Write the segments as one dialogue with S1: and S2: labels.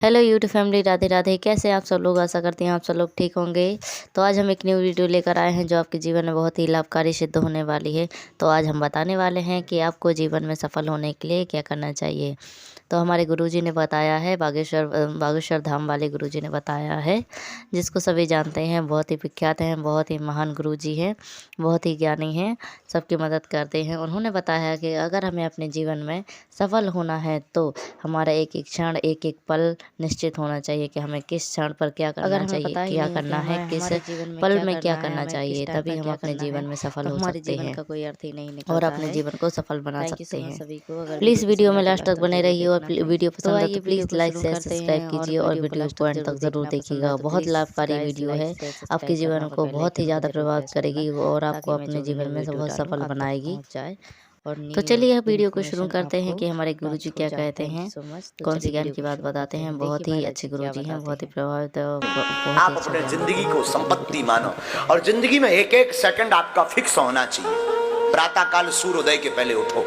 S1: Hello YouTube family, Radhe Radhe. कैसे हैं आप सब लोग? आशा करती हैं आप सब लोग ठीक होंगे। तो आज हम एक न्यू वीडियो लेकर आए हैं जो आपके जीवन में बहुत ही लाभकारी सिद्ध होने वाली है। तो आज हम बताने वाले हैं कि आपको जीवन में सफल होने के लिए क्या करना चाहिए। तो हमारे गुरुजी ने बताया है, बागेश्वर धाम वाले गुरुजी ने बताया है, जिसको सभी जानते हैं। बहुत ही विख्यात हैं, बहुत ही महान गुरुजी हैं, बहुत ही ज्ञानी हैं, सबकी मदद करते हैं। उन्होंने बताया कि अगर हमें अपने जीवन में सफल होना है तो हमारा एक एक क्षण, एक एक पल निश्चित होना चाहिए कि हमें किस क्षण पर क्या करना चाहिए, क्या करना है, किस पल में क्या करना चाहिए, तभी हम अपने जीवन में सफल हो सकते हैं
S2: कोई अर्थ ही नहीं निकलता
S1: और अपने
S2: है।
S1: जीवन को सफल बना
S2: थैंक यू
S1: सकते
S2: सो मच
S1: हैं।
S2: सभी को। अगर
S1: प्लीज़ वीडियो में
S2: पसंद है
S1: लास्ट तक बने रहिए और वीडियो पसंद है तो प्लीज़ लाइक शेयर सब्सक्राइब कीजिए और वीडियो को एंड तक ज़रूर देखिएगा। बहुत लाभकारी वीडियो है, आपके जीवन को बहुत ही ज़्यादा प्रभावित करेगी और आपको अपने जीवन में बहुत सफल बनाएगी। तो चलिए अब वीडियो को शुरू करते हैं कि हमारे गुरुजी क्या कहते हैं, कौन सी ज्ञान की बात बताते हैं। बहुत ही अच्छे गुरुजी हैं, बहुत ही प्रभावित।
S3: आप अपने जिंदगी को संपत्ति मानो और जिंदगी में एक एक सेकंड आपका फिक्स होना चाहिए। प्रातः काल सूर्योदय के पहले उठो।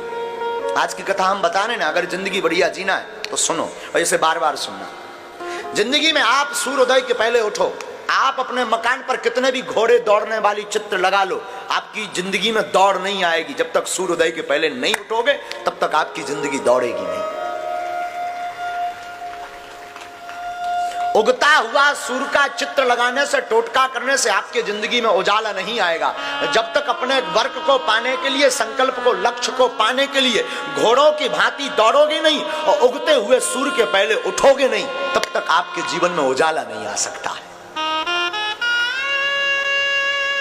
S3: आज की कथा हम बता रहे ना, अगर जिंदगी बढ़िया जीना है तो सुनो और इसे बार बार सुनना। जिंदगी में आप सूर्योदय के पहले उठो। आप अपने मकान पर कितने भी घोड़े दौड़ने वाली चित्र लगा लो, आपकी जिंदगी में दौड़ नहीं आएगी। जब तक सूर्योदय के पहले नहीं उठोगे तब तक आपकी जिंदगी दौड़ेगी नहीं। उगता हुआ सूर्य का चित्र लगाने से, टोटका करने से आपके जिंदगी में उजाला नहीं आएगा। जब तक अपने वर्क को पाने के लिए, संकल्प को, लक्ष्य को पाने के लिए घोड़ों की भांति दौड़ोगे नहीं और उगते हुए सूर्य के पहले उठोगे नहीं, तब तक आपके जीवन में उजाला नहीं आ सकता है।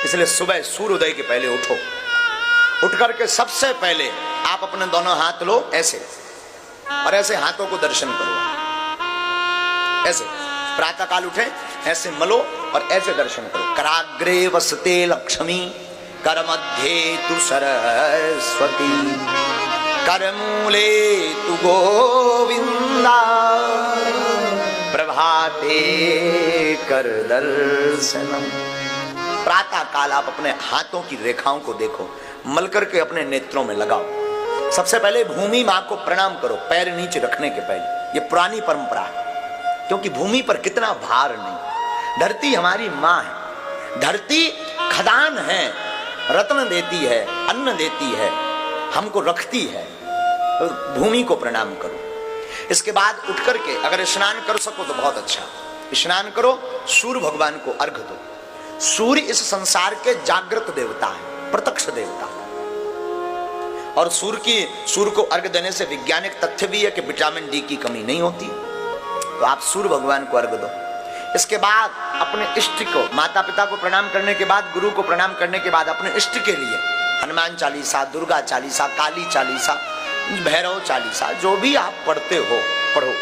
S3: इसलिए सुबह सूर्योदय के पहले उठो। उठ करके सबसे पहले आप अपने दोनों हाथ लो ऐसे, और ऐसे हाथों को दर्शन करो। ऐसे प्रातः काल उठे, ऐसे मलो और ऐसे दर्शन करो। कराग्रे वसते लक्ष्मी, कर मध्य तु सरस्वती, कर मूले तु गोविंदा, प्रभाते कर दर्शनम। प्रातः काल आप अपने हाथों की रेखाओं को देखो, मल करके अपने नेत्रों में लगाओ। सबसे पहले भूमि मां को प्रणाम करो, पैर नीचे रखने के पहले। ये पुरानी परंपरा है, क्योंकि भूमि पर कितना भार नहीं। धरती हमारी मां है। धरती खदान है, रत्न देती है, अन्न देती है, हमको रखती है। तो भूमि को प्रणाम करो। इसके बाद उठ करके अगर स्नान कर सको तो बहुत अच्छा, स्नान करो। सूर्य भगवान को अर्घ दो। सूर्य इस संसार के जागृत देवता है, प्रत्यक्ष देवता। और सूर्य को अर्घ देने से वैज्ञानिक तथ्य भी है कि विटामिन डी की कमी नहीं होती। तो आप सूर्य भगवान को अर्घ दो। इसके बाद अपने इष्ट को, माता पिता को प्रणाम करने के बाद, गुरु को प्रणाम करने के बाद अपने इष्ट के लिए हनुमान चालीसा, दुर्गा चालीसा, काली चालीसा, भैरव चालीसा, जो भी आप पढ़ते हो पढ़ो।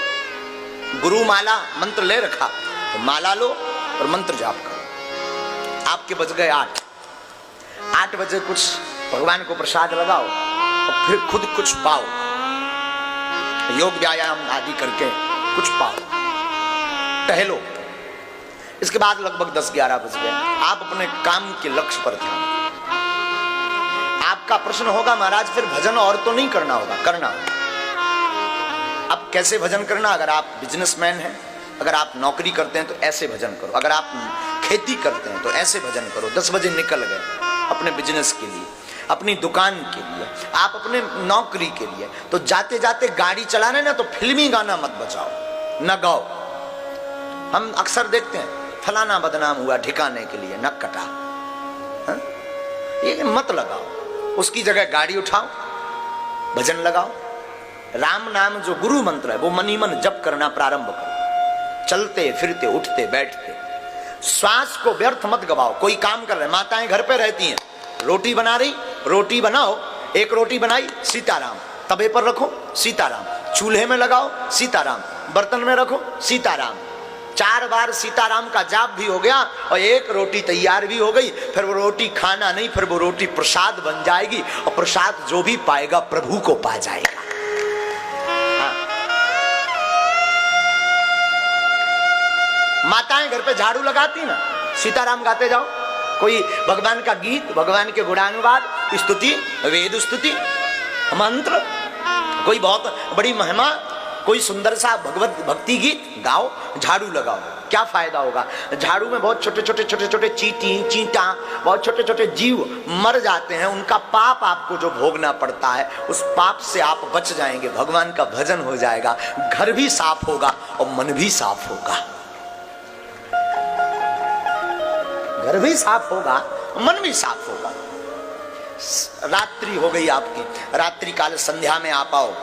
S3: गुरु माला मंत्र ले रखा तो माला लो और मंत्र जाप करो। आपके बज गए 8 बजे कुछ भगवान को प्रसाद लगाओ और फिर खुद कुछ पाओ। योग व्यायाम आदि करके कुछ पाओ, टहलो। इसके बाद लगभग 10-11 बज गए, आप अपने काम के लक्ष्य पर ध्यान। आपका प्रश्न होगा, महाराज फिर भजन और तो नहीं करना होगा? करना होगा। अब कैसे भजन करना? अगर आप बिजनेसमैन हैं, अगर आप नौकरी करते हैं तो ऐसे भजन करो। अगर आप खेती करते हैं तो ऐसे भजन करो। 10 बजे निकल गए अपने बिजनेस के लिए, अपनी दुकान के लिए, आप अपने नौकरी के लिए, तो जाते जाते गाड़ी चला रहे ना तो फिल्मी गाना मत बजाओ, न गाओ। हम अक्सर देखते हैं फलाना बदनाम हुआ ठिकाने के लिए नक कटा, ये मत लगाओ। उसकी जगह गाड़ी उठाओ, भजन लगाओ। राम नाम जो गुरु मंत्र है वो मनी मन जप करना प्रारंभ करो। चलते फिरते, उठते बैठते, श्वास को व्यर्थ मत गवाओ। कोई काम कर रहे, माताएं घर पे रहती हैं, रोटी बना रही, रोटी बनाओ। एक रोटी बनाई, सीताराम। तवे पर रखो, सीताराम। चूल्हे में लगाओ, सीताराम। बर्तन में रखो, सीताराम। 4 बार सीताराम का जाप भी हो गया और एक रोटी तैयार भी हो गई। फिर वो रोटी खाना नहीं, फिर वो रोटी प्रसाद बन जाएगी और प्रसाद जो भी पाएगा प्रभु को पा जाएगा। माताएं घर पे झाड़ू लगाती ना, सीताराम गाते जाओ। कोई भगवान का गीत, भगवान के गुणानुवाद, स्तुति, वेद स्तुति, मंत्र, कोई बहुत बड़ी महिमा, कोई सुंदर सा भगवत भक्ति गीत गाओ, झाड़ू लगाओ, क्या फायदा होगा? झाड़ू में बहुत छोटे छोटे चींटी चींटा, बहुत छोटे छोटे जीव मर जाते हैं, उनका पाप आपको जो भोगना पड़ता है, उस पाप से आप बच जाएंगे, भगवान का भजन हो जाएगा, घर भी साफ होगा और मन भी साफ होगा। घर भी साफ होगा, मन भी साफ होगा। रात्रि हो गई आपकी, रात्रि काल संध्या में आप आओ,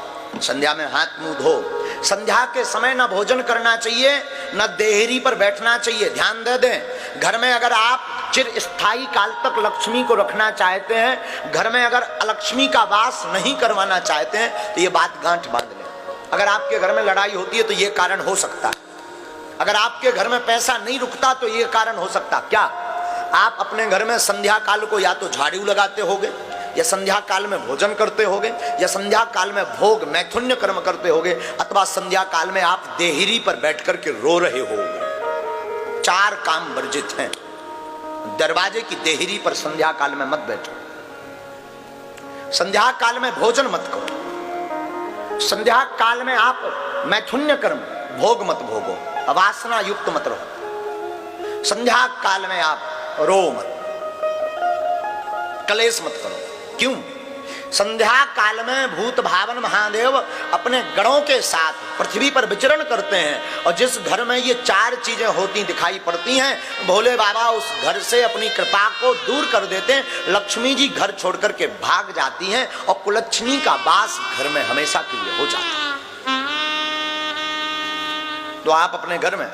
S3: संध्या में हाथ मुंह धो। संध्या के समय ना भोजन करना चाहिए, ना देहरी पर बैठना चाहिए। ध्यान दे दें, घर में अगर आप चिर स्थायी काल तक लक्ष्मी को रखना चाहते हैं, घर में अगर अलक्ष्मी का वास नहीं करवाना चाहते हैं, तो ये बात गांठ बांध लें। अगर आपके घर में लड़ाई होती है तो ये कारण हो सकता है। अगर आपके घर में पैसा नहीं रुकता तो ये कारण हो सकता। क्या आप अपने घर में संध्या काल को या तो झाड़ू लगाते होगे, या संध्या काल में भोजन करते होगे, या संध्या काल में भोग मैथुन्य कर्म करते होगे, अथवा संध्या काल में आप देहरी पर बैठ करके रो रहे होगे। 4 काम वर्जित हैं। दरवाजे की देहरी पर संध्या काल में मत बैठो, संध्या काल में भोजन मत करो, संध्या काल में आप मैथुन्य कर्म भोग मत भोगो, अवासना युक्त मत रहो, संध्या काल में आप रो मत, कलेश मत करो। क्यों? संध्या काल में भूत भावन महादेव अपने गणों के साथ पृथ्वी पर विचरण करते हैं, और जिस घर में ये 4 चीजें होती दिखाई पड़ती हैं, भोले बाबा उस घर से अपनी कृपा को दूर कर देते हैं। लक्ष्मी जी घर छोड़ करके भाग जाती हैं और कुलच्छनी का वास घर में हमेशा के लिए हो जाता है। तो आप अपने घर में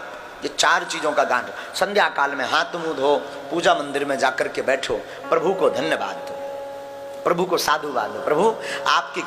S3: ये 4 चीजों का गांठ, संध्या काल में हाथ मुंह धो, पूजा मंदिर में जाकर के बैठो, प्रभु को धन्यवाद दो, प्रभु को साधुवाद दो। प्रभु आपकी